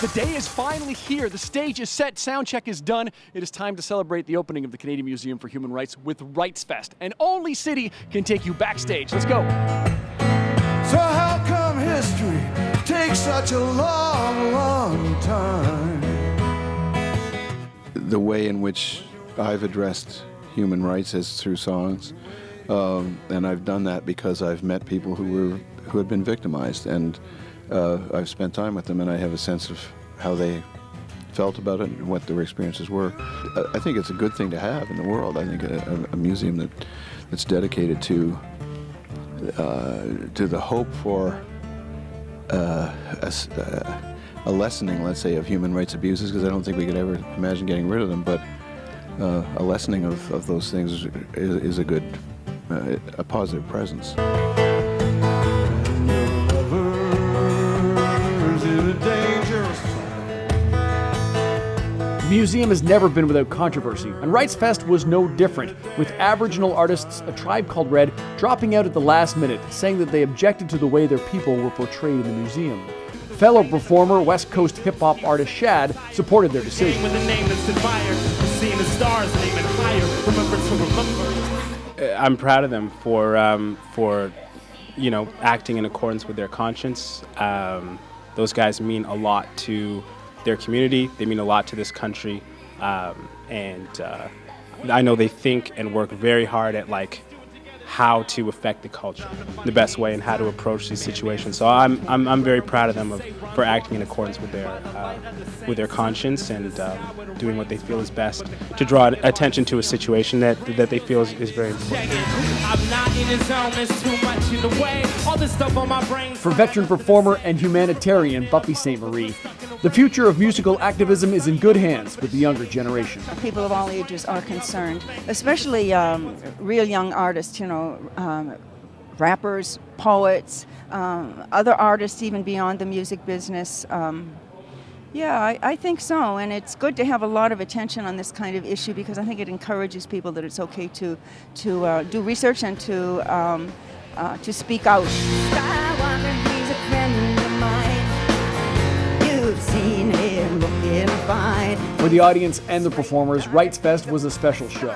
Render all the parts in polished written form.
The day is finally here. The stage is set. Sound check is done. It is time to celebrate the opening of the Canadian Museum for Human Rights with Rights Fest. And only City can take you backstage. Let's go. So how come history takes such a long, long time? The way in which I've addressed human rights is through songs, and I've done that because I've met people who had been victimized, and I've spent time with them, and I have a sense of how they felt about it and what their experiences were. I think it's a good thing to have in the world. I think a museum that's dedicated to the hope for a lessening, let's say, of human rights abuses, because I don't think we could ever imagine getting rid of them, but a lessening of those things is a good, a positive presence. The museum has never been without controversy, and Rights Fest was no different, with Aboriginal artists A Tribe Called Red dropping out at the last minute, saying that they objected to the way their people were portrayed in the museum. Fellow performer, West Coast hip-hop artist Shad supported their decision. I'm proud of them for acting in accordance with their conscience. Those guys mean a lot to their community. They mean a lot to this country, and I know they think and work very hard at how to affect the culture the best way and how to approach these situations. So I'm very proud of them for acting in accordance with their conscience and doing what they feel is best to draw attention to a situation that they feel is very important. For veteran performer and humanitarian Buffy St. Marie, the future of musical activism is in good hands with the younger generation. People of all ages are concerned, especially real young artists, rappers, poets, other artists even beyond the music business. Yeah, I think so, and it's good to have a lot of attention on this kind of issue because I think it encourages people that it's okay to do research and to speak out. For the audience and the performers, Rights Fest was a special show.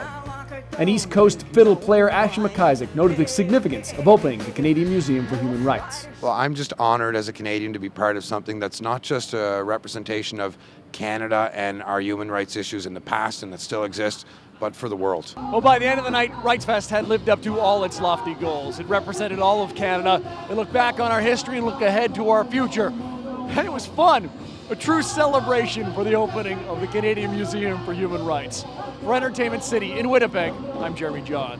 And East Coast fiddle player Ashley McIsaac noted the significance of opening the Canadian Museum for Human Rights. Well, I'm just honored as a Canadian to be part of something that's not just a representation of Canada and our human rights issues in the past and that still exist, but for the world. Well, by the end of the night, Rights Fest had lived up to all its lofty goals. It represented all of Canada. It looked back on our history and looked ahead to our future. And it was fun. A true celebration for the opening of the Canadian Museum for Human Rights. For Entertainment City in Winnipeg, I'm Jeremy John.